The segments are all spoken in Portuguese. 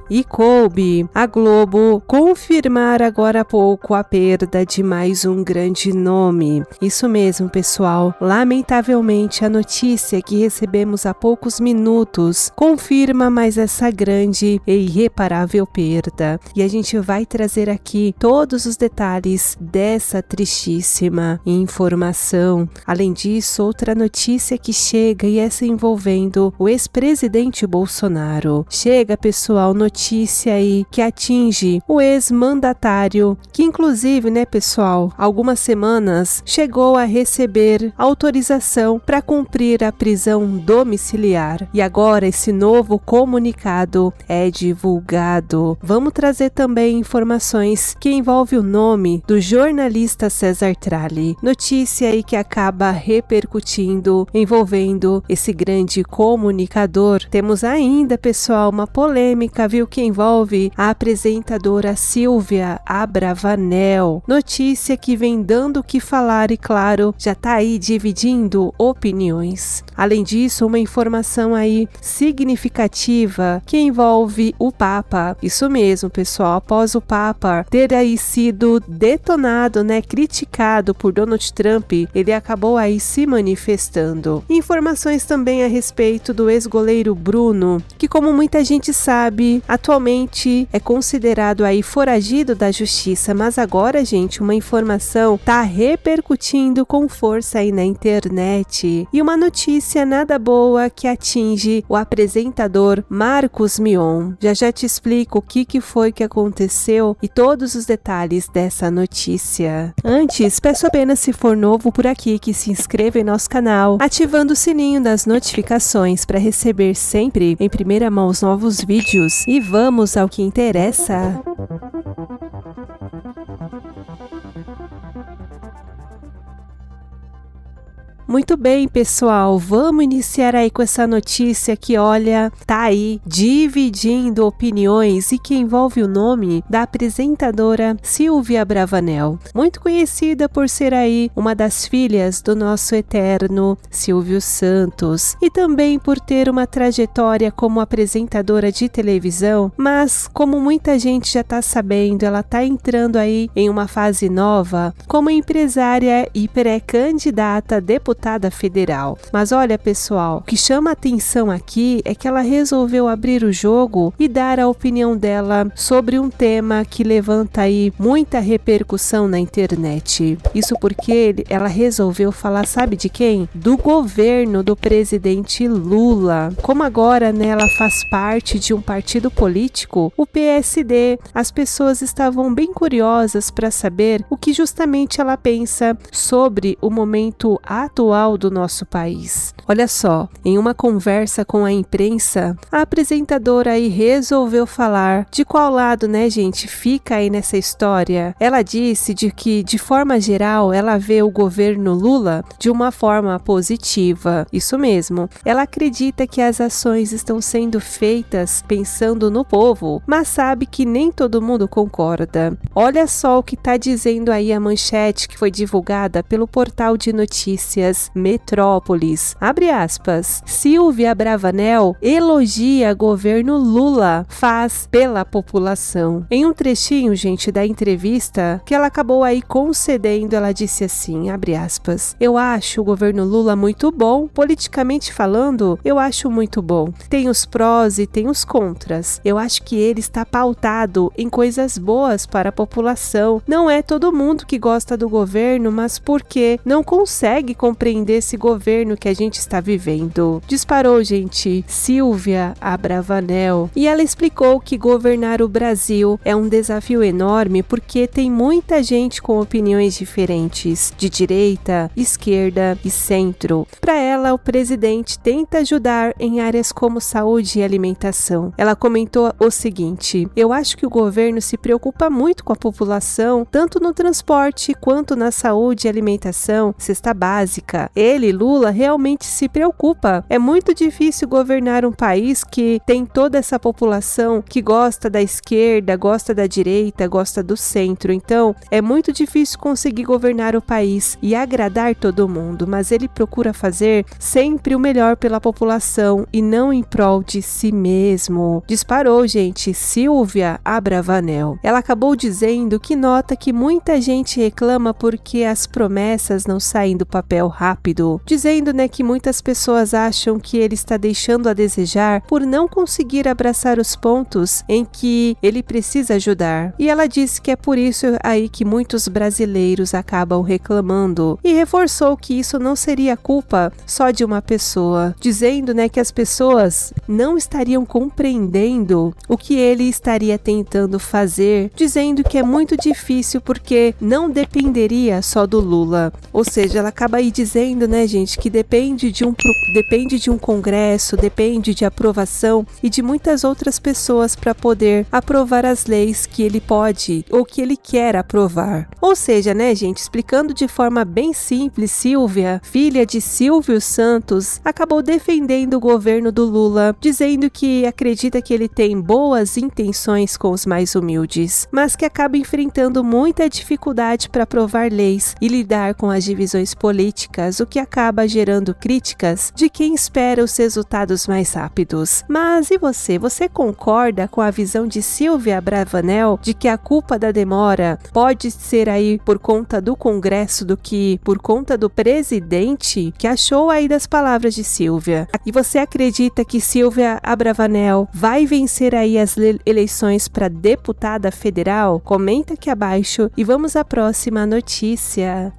E coube a Globo confirmar agora há pouco a perda de mais um grande nome. Isso mesmo, pessoal. Lamentavelmente, a notícia que recebemos há poucos minutos confirma mais essa grande e irreparável perda. E a gente vai trazer aqui todos os detalhes dessa tristíssima informação. Além disso, outra notícia que chega e essa envolvendo o ex-presidente Bolsonaro. Chega, pessoal, notícia aí que atinge o ex-mandatário, que inclusive, né, pessoal, algumas semanas chegou a receber autorização para cumprir a prisão domiciliar. E agora esse novo comunicado é divulgado. Vamos trazer também informações que envolvem o nome do jornalista César Tralli. Notícia aí que acaba repercutindo, envolvendo esse grande comunicador. Temos ainda, pessoal, uma polêmica, viu, que envolve a apresentadora Silvia Abravanel. Notícia que vem dando o que falar e, claro, já tá aí dividindo opiniões. Além disso, uma informação aí significativa que envolve o Papa. Isso mesmo, pessoal, após o Papa ter aí sido detonado, né, criticado por Donald Trump, ele acabou aí se manifestando. Informações também a respeito do ex-goleiro Bruno, que, como muita gente sabe, atualmente é considerado aí foragido da justiça, mas agora, gente, uma informação tá repercutindo com força aí na internet. E uma notícia nada boa que atinge o apresentador Marcos Mion. Já te explico o que foi que aconteceu e todos os detalhes dessa notícia. Antes, peço apenas, se for novo por aqui, que se inscreva em nosso canal, ativando o sininho das notificações para receber sempre em primeira mão os novos vídeos. E vamos ao que interessa. Muito bem, pessoal, vamos iniciar aí com essa notícia que, olha, tá aí dividindo opiniões e que envolve o nome da apresentadora Silvia Abravanel, muito conhecida por ser aí uma das filhas do nosso eterno Silvio Santos e também por ter uma trajetória como apresentadora de televisão, mas como muita gente já tá sabendo, ela tá entrando aí em uma fase nova como empresária e pré-candidata a deputada federal. Mas olha, pessoal, o que chama a atenção aqui é que ela resolveu abrir o jogo e dar a opinião dela sobre um tema que levanta aí muita repercussão na internet. Isso porque ela resolveu falar, sabe de quem? Do governo do presidente Lula. Como agora, né, ela faz parte de um partido político, o PSD, as pessoas estavam bem curiosas para saber o que justamente ela pensa sobre o momento atual do nosso país. Olha só, em uma conversa com a imprensa, a apresentadora aí resolveu falar de qual lado, né, gente, fica aí nessa história. Ela disse de que, de forma geral, ela vê o governo Lula de uma forma positiva. Isso mesmo. Ela acredita que as ações estão sendo feitas pensando no povo, mas sabe que nem todo mundo concorda. Olha só o que está dizendo aí a manchete que foi divulgada pelo portal de notícias Metrópolis. Abre aspas. Silvia Abravanel elogia governo Lula, faz pela população. Em um trechinho, gente, da entrevista que ela acabou aí concedendo, ela disse assim, abre aspas, eu acho o governo Lula muito bom, politicamente falando, eu acho muito bom. Tem os prós e tem os contras. Eu acho que ele está pautado em coisas boas para a população. Não é todo mundo que gosta do governo, mas porque não consegue compreender esse governo que a gente está vivendo. Disparou, gente, Silvia Abravanel. E ela explicou que governar o Brasil é um desafio enorme porque tem muita gente com opiniões diferentes, de direita, esquerda e centro. Para ela, o presidente tenta ajudar em áreas como saúde e alimentação. Ela comentou o seguinte, eu acho que o governo se preocupa muito com a população, tanto no transporte quanto na saúde e alimentação, cesta básica. Ele, Lula, realmente se preocupa. É muito difícil governar um país que tem toda essa população que gosta da esquerda, gosta da direita, gosta do centro. Então, é muito difícil conseguir governar o país e agradar todo mundo, mas ele procura fazer sempre o melhor pela população e não em prol de si mesmo. Disparou, gente, Silvia Abravanel. Ela acabou dizendo que nota que muita gente reclama porque as promessas não saem do papel rápido, dizendo, né, que muitas pessoas acham que ele está deixando a desejar por não conseguir abraçar os pontos em que ele precisa ajudar. E ela disse que é por isso aí que muitos brasileiros acabam reclamando e reforçou que isso não seria culpa só de uma pessoa, dizendo, né, que as pessoas não estariam compreendendo o que ele estaria tentando fazer, dizendo que é muito difícil porque não dependeria só do Lula. Ou seja, ela acaba aí dizendo, né, gente, que depende de um congresso, depende de aprovação e de muitas outras pessoas para poder aprovar as leis que ele pode ou que ele quer aprovar. Ou seja, né, gente, explicando de forma bem simples, Silvia, filha de Silvio Santos, acabou defendendo o governo do Lula, dizendo que acredita que ele tem boas intenções com os mais humildes, mas que acaba enfrentando muita dificuldade para aprovar leis e lidar com as divisões políticas, o que acaba gerando críticas de quem espera os resultados mais rápidos. Mas e você? Você concorda com a visão de Silvia Abravanel de que a culpa da demora pode ser aí por conta do Congresso do que por conta do presidente? Que achou aí das palavras de Silvia? E você acredita que Silvia Abravanel vai vencer aí as eleições para deputada federal? Comenta aqui abaixo e vamos à próxima notícia.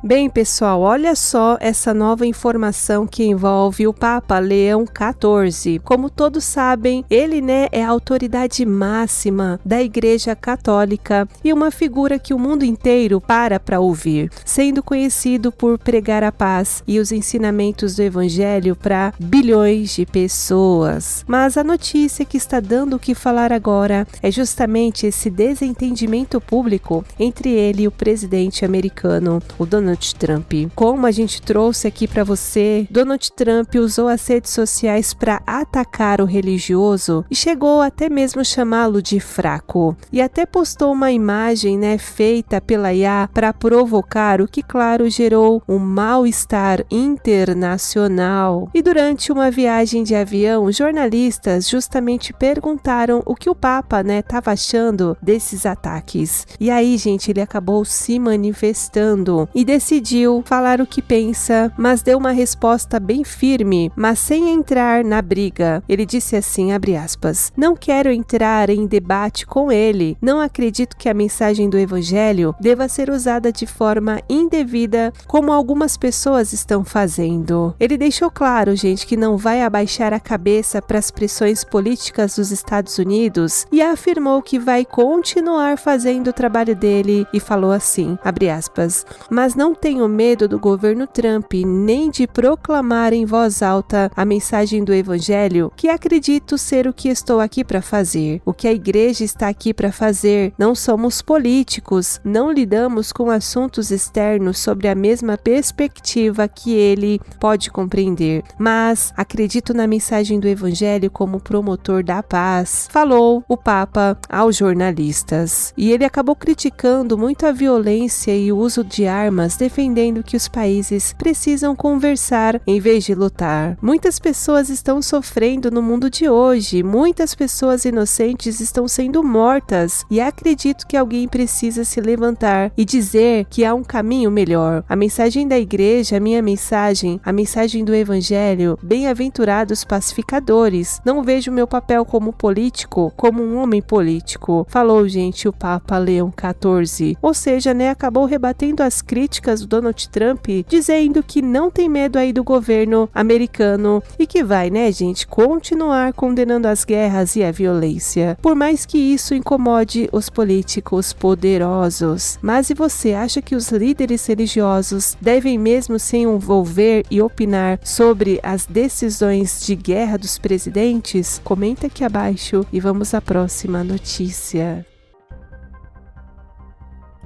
Bem, pessoal, olha só essa nova informação que envolve o Papa Leão XIV. Como todos sabem, ele, né, é a autoridade máxima da Igreja Católica e uma figura que o mundo inteiro para ouvir, sendo conhecido por pregar a paz e os ensinamentos do Evangelho para bilhões de pessoas. Mas a notícia que está dando o que falar agora é justamente esse desentendimento público entre ele e o presidente americano, o Donald Trump. Como a gente trouxe aqui para você, Donald Trump usou as redes sociais para atacar o religioso e chegou até mesmo chamá-lo de fraco. E até postou uma imagem, né, feita pela IA para provocar, o que claro gerou um mal-estar internacional. E durante uma viagem de avião, jornalistas justamente perguntaram o que o Papa, né, estava achando desses ataques. E aí, gente, ele acabou se manifestando e decidiu falar o que pensa, mas deu uma resposta bem firme, mas sem entrar na briga. Ele disse assim, abre aspas, não quero entrar em debate com ele, não acredito que a mensagem do Evangelho deva ser usada de forma indevida, como algumas pessoas estão fazendo. Ele deixou claro, gente, que não vai abaixar a cabeça para as pressões políticas dos Estados Unidos e afirmou que vai continuar fazendo o trabalho dele e falou assim, abre aspas, mas não tenho medo do governo Trump, nem de proclamar em voz alta a mensagem do Evangelho, que acredito ser o que estou aqui para fazer. O que a igreja está aqui para fazer. Não somos políticos, não lidamos com assuntos externos sobre a mesma perspectiva que ele pode compreender, mas acredito na mensagem do Evangelho como promotor da paz, falou o Papa aos jornalistas. E ele acabou criticando muito a violência e o uso de armas, defendendo que os países precisam conversar em vez de lutar. Muitas pessoas estão sofrendo no mundo de hoje, muitas pessoas inocentes estão sendo mortas e acredito que alguém precisa se levantar e dizer que há um caminho melhor. A mensagem da igreja, a minha mensagem, a mensagem do Evangelho, bem-aventurados pacificadores. Não vejo meu papel como político, como um homem político, falou, gente, o Papa Leão XIV. Ou seja, né, acabou rebatendo as críticas do Donald Trump, dizendo que não tem medo aí do governo americano e que vai, né, gente, continuar condenando as guerras e a violência, por mais que isso incomode os políticos poderosos. Mas e você acha que os líderes religiosos devem mesmo se envolver e opinar sobre as decisões de guerra dos presidentes? Comenta aqui abaixo e vamos à próxima notícia.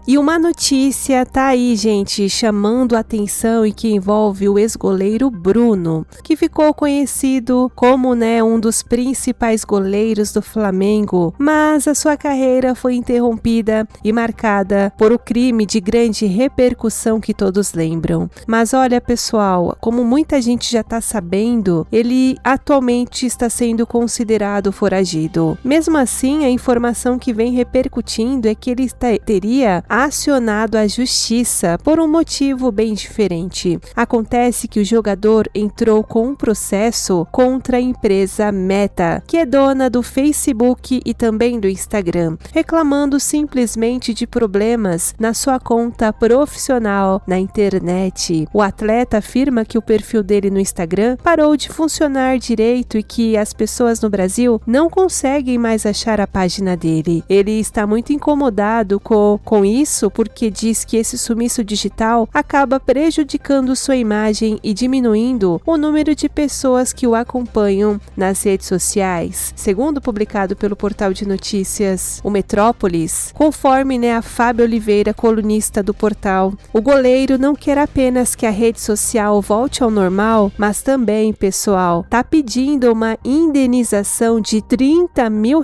E uma notícia tá aí, gente, chamando a atenção e que envolve o ex-goleiro Bruno, que ficou conhecido como, um dos principais goleiros do Flamengo, mas a sua carreira foi interrompida e marcada por o crime de grande repercussão que todos lembram. Mas olha, pessoal, como muita gente já tá sabendo, ele atualmente está sendo considerado foragido. Mesmo assim, a informação que vem repercutindo é que ele teria acionado a justiça por um motivo bem diferente. Acontece que o jogador entrou com um processo contra a empresa Meta, que é dona do Facebook e também do Instagram, reclamando simplesmente de problemas na sua conta profissional na internet. O atleta afirma que o perfil dele no Instagram parou de funcionar direito e que as pessoas no Brasil não conseguem mais achar a página dele. Ele está muito incomodado com isso porque diz que esse sumiço digital acaba prejudicando sua imagem e diminuindo o número de pessoas que o acompanham nas redes sociais. Segundo publicado pelo portal de notícias o Metrópolis, conforme a Fábio Oliveira, colunista do portal, o goleiro não quer apenas que a rede social volte ao normal, mas também, pessoal, tá pedindo uma indenização de R$30 mil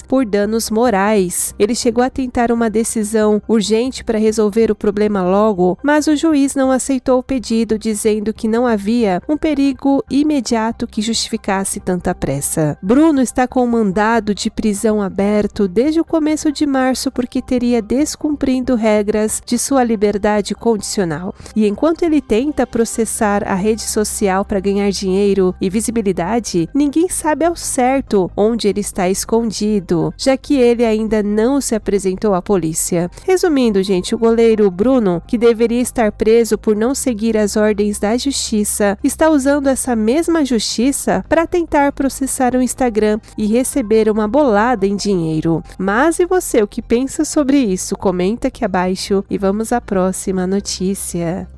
por danos morais. Ele chegou a tentar uma decisão urgente para resolver o problema logo, mas o juiz não aceitou o pedido, dizendo que não havia um perigo imediato que justificasse tanta pressa. Bruno está com mandado de prisão aberto desde o começo de março porque teria descumprindo regras de sua liberdade condicional. E enquanto ele tenta processar a rede social para ganhar dinheiro e visibilidade, ninguém sabe ao certo onde ele está escondido, já que ele ainda não se apresentou à polícia. Resumindo, gente, o goleiro Bruno, que deveria estar preso por não seguir as ordens da justiça, está usando essa mesma justiça para tentar processar o Instagram e receber uma bolada em dinheiro. Mas e você, o que pensa sobre isso? Comenta aqui abaixo e vamos à próxima notícia.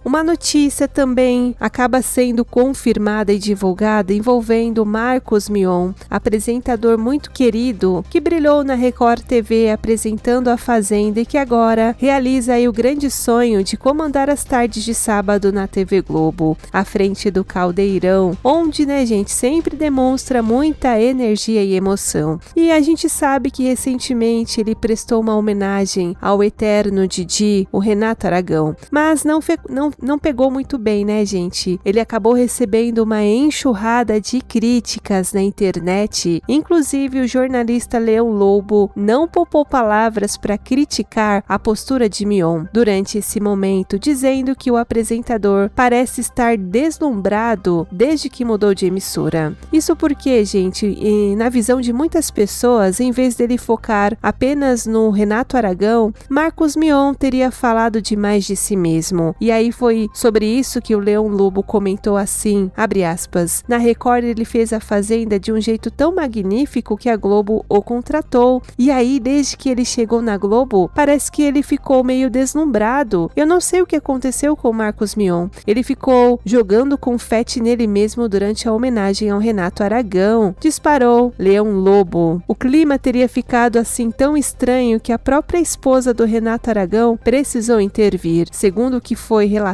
Uma notícia também acaba sendo confirmada e divulgada envolvendo Marcos Mion, apresentador muito querido que brilhou na Record TV apresentando A Fazenda e que agora realiza aí o grande sonho de comandar as tardes de sábado na TV Globo, à frente do Caldeirão, onde, gente, sempre demonstra muita energia e emoção. E a gente sabe que recentemente ele prestou uma homenagem ao eterno Didi, o Renato Aragão, mas não pegou muito bem, gente? Ele acabou recebendo uma enxurrada de críticas na internet. Inclusive, o jornalista Leão Lobo não poupou palavras para criticar a postura de Mion durante esse momento, dizendo que o apresentador parece estar deslumbrado desde que mudou de emissora. Isso porque, gente, na visão de muitas pessoas, em vez dele focar apenas no Renato Aragão, Marcos Mion teria falado demais de si mesmo. E aí foi sobre isso que o Leão Lobo comentou assim, abre aspas, na Record ele fez A Fazenda de um jeito tão magnífico que a Globo o contratou, e aí desde que ele chegou na Globo, parece que ele ficou meio deslumbrado. Eu não sei o que aconteceu com o Marcos Mion, ele ficou jogando confete nele mesmo durante a homenagem ao Renato Aragão, disparou Leão Lobo. O clima teria ficado assim tão estranho que a própria esposa do Renato Aragão precisou intervir. Segundo o que foi relatado,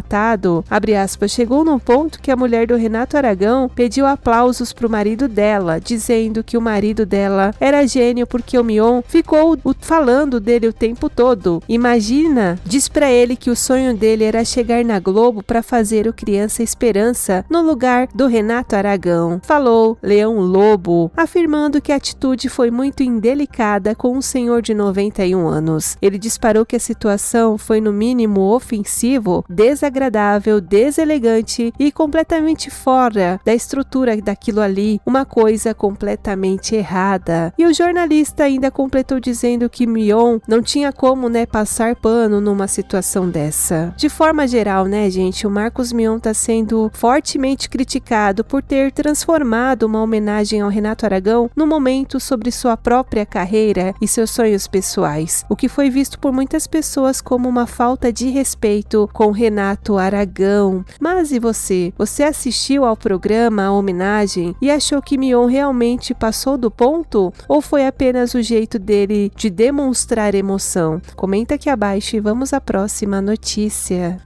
abre aspas, chegou num ponto que a mulher do Renato Aragão pediu aplausos pro marido dela, dizendo que o marido dela era gênio porque o Mion ficou falando dele o tempo todo. Imagina, diz pra ele que o sonho dele era chegar na Globo para fazer o Criança Esperança no lugar do Renato Aragão, falou Leão Lobo, afirmando que a atitude foi muito indelicada com um senhor de 91 anos. Ele disparou que a situação foi no mínimo ofensivo, desagradável, deselegante e completamente fora da estrutura daquilo ali, uma coisa completamente errada. E o jornalista ainda completou dizendo que Mion não tinha como, passar pano numa situação dessa. De forma geral, gente, o Marcos Mion está sendo fortemente criticado por ter transformado uma homenagem ao Renato Aragão no momento sobre sua própria carreira e seus sonhos pessoais, o que foi visto por muitas pessoas como uma falta de respeito com Renato Renato Aragão. Mas e você? Você assistiu ao programa A Homenagem e achou que Mion realmente passou do ponto? Ou foi apenas o jeito dele de demonstrar emoção? Comenta aqui abaixo e vamos à próxima notícia.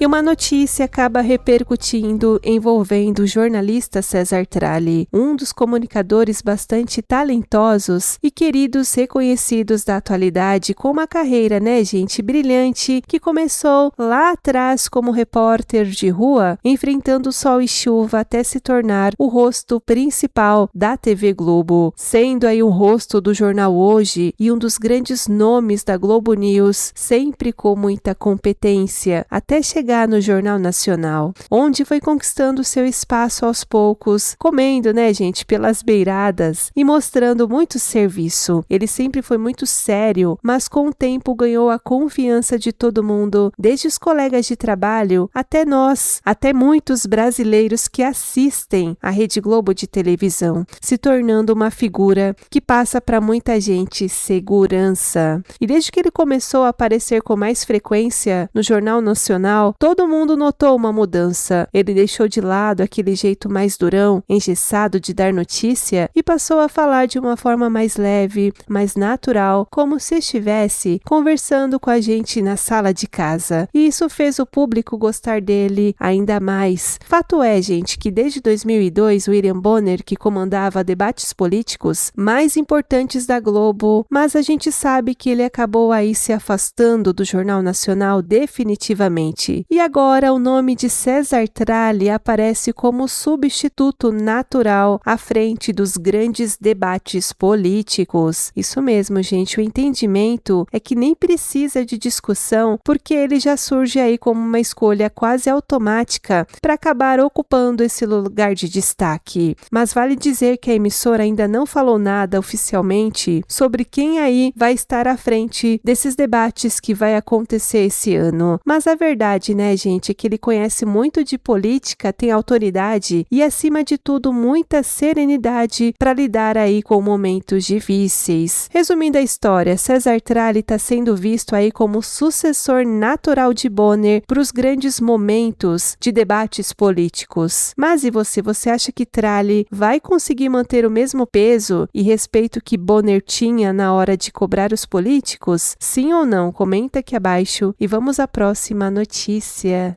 E uma notícia acaba repercutindo envolvendo o jornalista César Tralli, um dos comunicadores bastante talentosos e queridos reconhecidos da atualidade, com uma carreira, gente, brilhante, que começou lá atrás como repórter de rua, enfrentando sol e chuva até se tornar o rosto principal da TV Globo, sendo aí o rosto do jornal Hoje e um dos grandes nomes da Globo News, sempre com muita competência, até chegar no Jornal Nacional, onde foi conquistando seu espaço aos poucos, comendo, gente, pelas beiradas e mostrando muito serviço. Ele sempre foi muito sério, mas com o tempo ganhou a confiança de todo mundo, desde os colegas de trabalho até nós, até muitos brasileiros que assistem à Rede Globo de televisão, se tornando uma figura que passa para muita gente segurança. E desde que ele começou a aparecer com mais frequência no Jornal Nacional, todo mundo notou uma mudança. Ele deixou de lado aquele jeito mais durão, engessado de dar notícia e passou a falar de uma forma mais leve, mais natural, como se estivesse conversando com a gente na sala de casa. E isso fez o público gostar dele ainda mais. Fato é, gente, que desde 2002, William Bonner, que comandava debates políticos mais importantes da Globo, mas a gente sabe que ele acabou aí se afastando do Jornal Nacional definitivamente. E agora o nome de César Tralli aparece como substituto natural à frente dos grandes debates políticos. Isso mesmo, gente, o entendimento é que nem precisa de discussão, porque ele já surge aí como uma escolha quase automática para acabar ocupando esse lugar de destaque. Mas vale dizer que a emissora ainda não falou nada oficialmente sobre quem aí vai estar à frente desses debates que vai acontecer esse ano. Mas a verdade, gente, é que ele conhece muito de política, tem autoridade e, acima de tudo, muita serenidade para lidar aí com momentos difíceis. Resumindo a história, César Tralli está sendo visto aí como sucessor natural de Bonner para os grandes momentos de debates políticos. Mas e você? Você acha que Tralli vai conseguir manter o mesmo peso e respeito que Bonner tinha na hora de cobrar os políticos? Sim ou não? Comenta aqui abaixo e vamos à próxima notícia.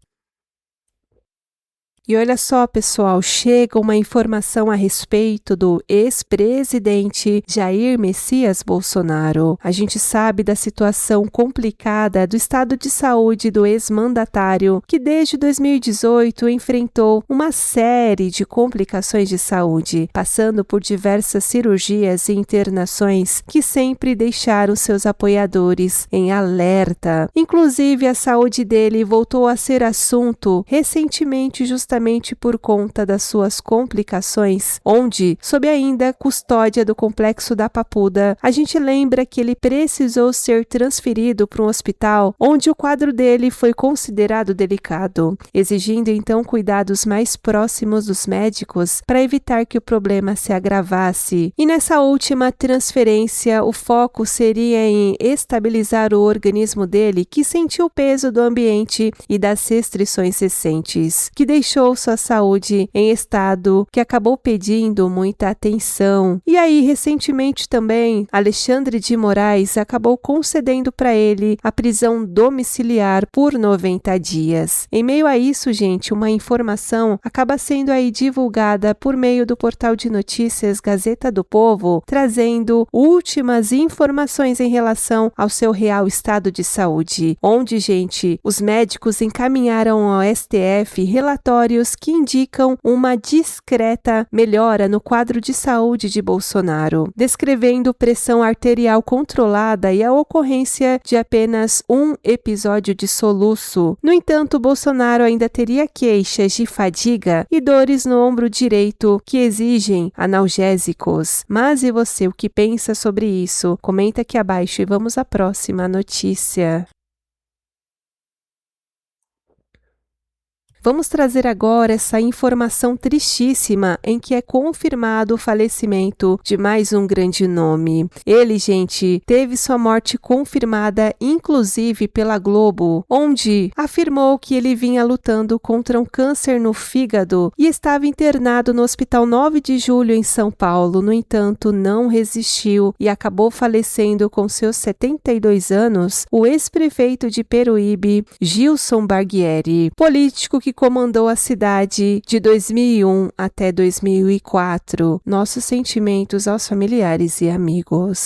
E olha só, pessoal, chega uma informação a respeito do ex-presidente Jair Messias Bolsonaro. A gente sabe da situação complicada do estado de saúde do ex-mandatário, que desde 2018 enfrentou uma série de complicações de saúde, passando por diversas cirurgias e internações que sempre deixaram seus apoiadores em alerta. Inclusive, a saúde dele voltou a ser assunto recentemente, justamente por conta das suas complicações, onde, sob ainda custódia do Complexo da Papuda, a gente lembra que ele precisou ser transferido para um hospital onde o quadro dele foi considerado delicado, exigindo então cuidados mais próximos dos médicos para evitar que o problema se agravasse. E nessa última transferência, o foco seria em estabilizar o organismo dele, que sentiu o peso do ambiente e das restrições recentes, que deixou sua saúde em estado que acabou pedindo muita atenção. E aí, recentemente também, Alexandre de Moraes acabou concedendo para ele a prisão domiciliar por 90 dias. Em meio a isso, gente, uma informação acaba sendo aí divulgada por meio do portal de notícias Gazeta do Povo, trazendo últimas informações em relação ao seu real estado de saúde, onde, gente, os médicos encaminharam ao STF relatórios que indicam uma discreta melhora no quadro de saúde de Bolsonaro, descrevendo pressão arterial controlada e a ocorrência de apenas um episódio de soluço. No entanto, Bolsonaro ainda teria queixas de fadiga e dores no ombro direito que exigem analgésicos. Mas e você, o que pensa sobre isso? Comenta aqui abaixo e vamos à próxima notícia. Vamos trazer agora essa informação tristíssima em que é confirmado o falecimento de mais um grande nome. Ele, gente, teve sua morte confirmada, inclusive pela Globo, onde afirmou que ele vinha lutando contra um câncer no fígado e estava internado no Hospital 9 de Julho em São Paulo. No entanto, não resistiu e acabou falecendo com seus 72 anos, o ex-prefeito de Peruíbe, Gilson Bargueri, político que comandou a cidade de 2001 até 2004. Nossos sentimentos aos familiares e amigos.